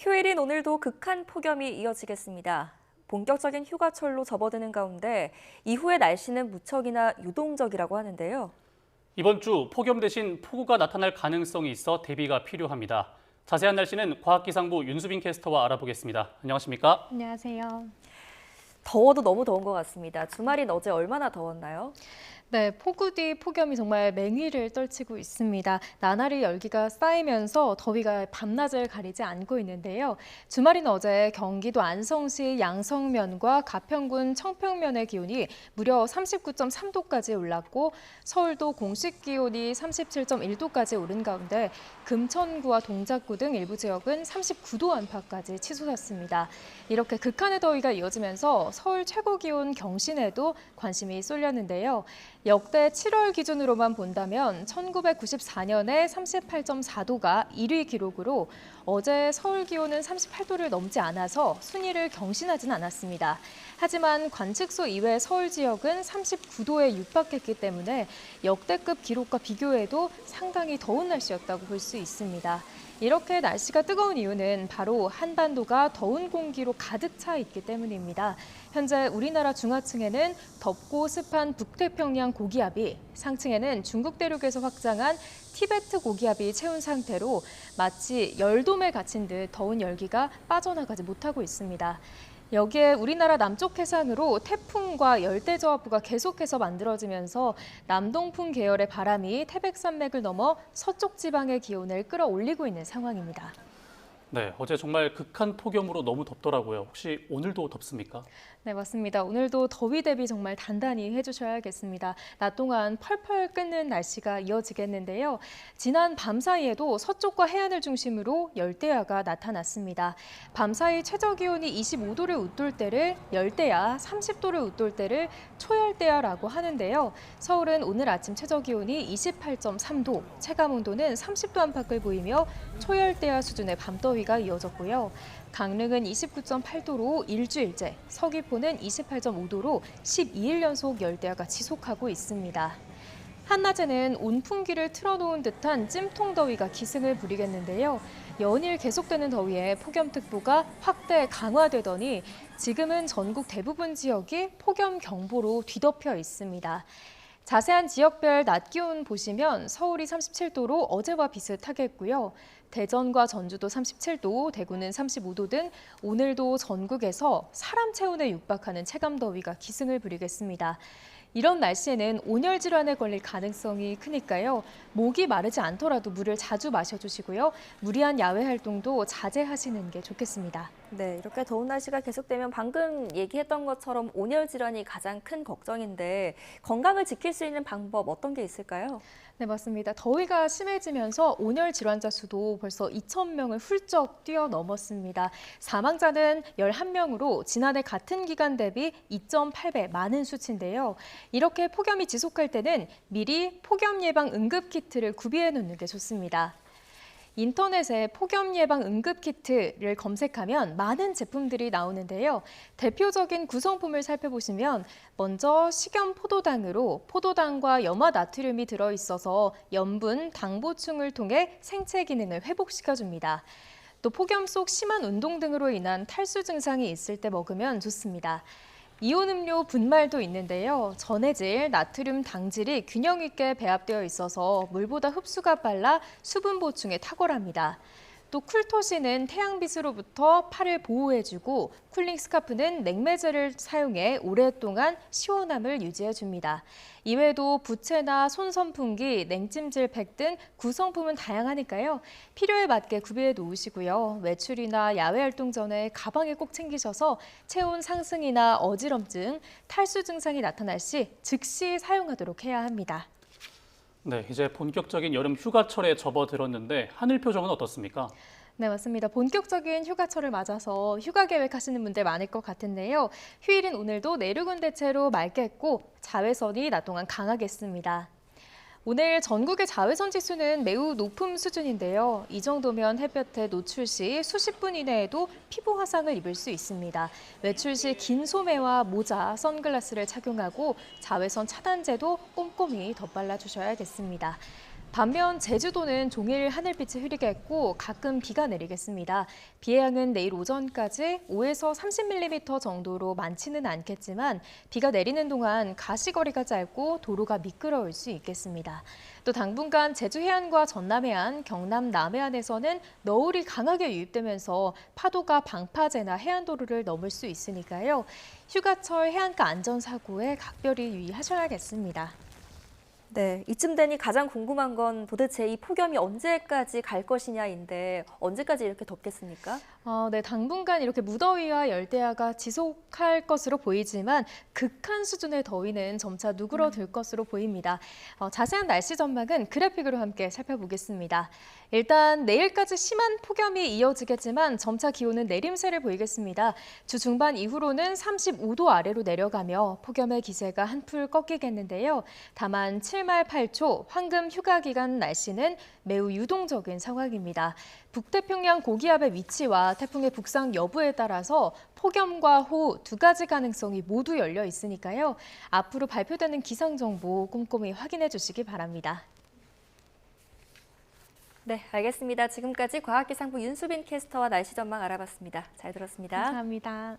휴일인 오늘도 극한 폭염이 이어지겠습니다. 본격적인 휴가철로 접어드는 가운데 이후의 날씨는 무척이나 유동적이라고 하는데요. 이번 주 폭염 대신 폭우가 나타날 가능성이 있어 대비가 필요합니다. 자세한 날씨는 과학기상부 윤수빈 캐스터와 알아보겠습니다. 안녕하십니까? 안녕하세요. 더워도 너무 더운 것 같습니다. 주말인 어제 얼마나 더웠나요? 네, 폭우 뒤 폭염이 정말 맹위를 떨치고 있습니다. 나날이 열기가 쌓이면서 더위가 밤낮을 가리지 않고 있는데요. 주말인 어제 경기도 안성시 양성면과 가평군 청평면의 기온이 무려 39.3도까지 올랐고 서울도 공식 기온이 37.1도까지 오른 가운데 금천구와 동작구 등 일부 지역은 39도 안팎까지 치솟았습니다. 이렇게 극한의 더위가 이어지면서 서울 최고 기온 경신에도 관심이 쏠렸는데요. 역대 7월 기준으로만 본다면 1994년에 38.4도가 1위 기록으로 어제 서울 기온은 38도를 넘지 않아서 순위를 경신하진 않았습니다. 하지만 관측소 이외 서울 지역은 39도에 육박했기 때문에 역대급 기록과 비교해도 상당히 더운 날씨였다고 볼 수 있습니다. 이렇게 날씨가 뜨거운 이유는 바로 한반도가 더운 공기로 가득 차 있기 때문입니다. 현재 우리나라 중하층에는 덥고 습한 북태평양 고기압이, 상층에는 중국 대륙에서 확장한 티베트 고기압이 채운 상태로 마치 열돔에 갇힌 듯 더운 열기가 빠져나가지 못하고 있습니다. 여기에 우리나라 남쪽 해상으로 태풍과 열대저하부가 계속해서 만들어지면서 남동풍 계열의 바람이 태백산맥을 넘어 서쪽 지방의 기온을 끌어올리고 있는 상황입니다. 네, 어제 정말 극한 폭염으로 너무 덥더라고요. 혹시 오늘도 덥습니까? 네, 맞습니다. 오늘도 더위 대비 정말 단단히 해주셔야겠습니다. 낮 동안 펄펄 끓는 날씨가 이어지겠는데요. 지난 밤 사이에도 서쪽과 해안을 중심으로 열대야가 나타났습니다. 밤 사이 최저 기온이 25도를 웃돌 때를 열대야, 30도를 웃돌 때를 초열대야라고 하는데요. 서울은 오늘 아침 최저 기온이 28.3도, 체감 온도는 30도 안팎을 보이며 초열대야 수준의 밤더위가 이어졌고요. 강릉은 29.8도로 일주일째, 서귀포는 28.5도로 12일 연속 열대야가 지속하고 있습니다. 한낮에는 온풍기를 틀어놓은 듯한 찜통더위가 기승을 부리겠는데요. 연일 계속되는 더위에 폭염특보가 확대 강화되더니 지금은 전국 대부분 지역이 폭염경보로 뒤덮여 있습니다. 자세한 지역별 낮 기온 보시면 서울이 37도로 어제와 비슷하겠고요. 대전과 전주도 37도, 대구는 35도 등 오늘도 전국에서 사람 체온에 육박하는 체감더위가 기승을 부리겠습니다. 이런 날씨에는 온열 질환에 걸릴 가능성이 크니까요. 목이 마르지 않더라도 물을 자주 마셔주시고요. 무리한 야외 활동도 자제하시는 게 좋겠습니다. 네, 이렇게 더운 날씨가 계속되면 방금 얘기했던 것처럼 온열 질환이 가장 큰 걱정인데 건강을 지킬 수 있는 방법 어떤 게 있을까요? 네, 맞습니다. 더위가 심해지면서 온열 질환자 수도 벌써 2,000명을 훌쩍 뛰어넘었습니다. 사망자는 11명으로 지난해 같은 기간 대비 2.8배 많은 수치인데요. 이렇게 폭염이 지속할 때는 미리 폭염 예방 응급 키트를 구비해 놓는 게 좋습니다. 인터넷에 폭염 예방 응급 키트를 검색하면 많은 제품들이 나오는데요. 대표적인 구성품을 살펴보시면 먼저 식염 포도당으로 포도당과 염화 나트륨이 들어있어서 염분, 당 보충을 통해 생체 기능을 회복시켜줍니다. 또 폭염 속 심한 운동 등으로 인한 탈수 증상이 있을 때 먹으면 좋습니다. 이온 음료 분말도 있는데요. 전해질, 나트륨, 당질이 균형 있게 배합되어 있어서 물보다 흡수가 빨라 수분 보충에 탁월합니다. 또 쿨토시는 태양빛으로부터 팔을 보호해주고 쿨링 스카프는 냉매제를 사용해 오랫동안 시원함을 유지해줍니다. 이외에도 부채나 손선풍기, 냉찜질 팩 등 구성품은 다양하니까요. 필요에 맞게 구비해 놓으시고요. 외출이나 야외 활동 전에 가방에 꼭 챙기셔서 체온 상승이나 어지럼증, 탈수 증상이 나타날 시 즉시 사용하도록 해야 합니다. 네, 이제 본격적인 여름 휴가철에 접어들었는데 하늘 표정은 어떻습니까? 네, 맞습니다. 본격적인 휴가철을 맞아서 휴가 계획하시는 분들 많을 것 같은데요. 휴일인 오늘도 내륙은 대체로 맑겠고 자외선이 낮 동안 강하겠습니다. 오늘 전국의 자외선 지수는 매우 높은 수준인데요. 이 정도면 햇볕에 노출 시 수십 분 이내에도 피부 화상을 입을 수 있습니다. 외출 시 긴 소매와 모자, 선글라스를 착용하고 자외선 차단제도 꼼꼼히 덧발라 주셔야겠습니다. 반면 제주도는 종일 하늘빛이 흐리겠고 가끔 비가 내리겠습니다. 비의 양은 내일 오전까지 5에서 30mm 정도로 많지는 않겠지만 비가 내리는 동안 가시거리가 짧고 도로가 미끄러울 수 있겠습니다. 또 당분간 제주 해안과 전남 해안, 경남 남해안에서는 너울이 강하게 유입되면서 파도가 방파제나 해안도로를 넘을 수 있으니까요. 휴가철 해안가 안전사고에 각별히 유의하셔야겠습니다. 네, 이쯤 되니 가장 궁금한 건 도대체 이 폭염이 언제까지 갈 것이냐인데 언제까지 이렇게 덥겠습니까? 네, 당분간 이렇게 무더위와 열대야가 지속할 것으로 보이지만 극한 수준의 더위는 점차 누그러들 것으로 보입니다. 자세한 날씨 전망은 그래픽으로 함께 살펴보겠습니다. 일단 내일까지 심한 폭염이 이어지겠지만 점차 기온은 내림세를 보이겠습니다. 주 중반 이후로는 35도 아래로 내려가며 폭염의 기세가 한풀 꺾이겠는데요. 다만 7말 8초 황금 휴가 기간 날씨는 매우 유동적인 상황입니다. 북태평양 고기압의 위치와 태풍의 북상 여부에 따라서 폭염과 호우 두 가지 가능성이 모두 열려 있으니까요. 앞으로 발표되는 기상 정보 꼼꼼히 확인해 주시기 바랍니다. 네, 알겠습니다. 지금까지 과학기상부 윤수빈 캐스터와 날씨 전망 알아봤습니다. 잘 들었습니다. 감사합니다.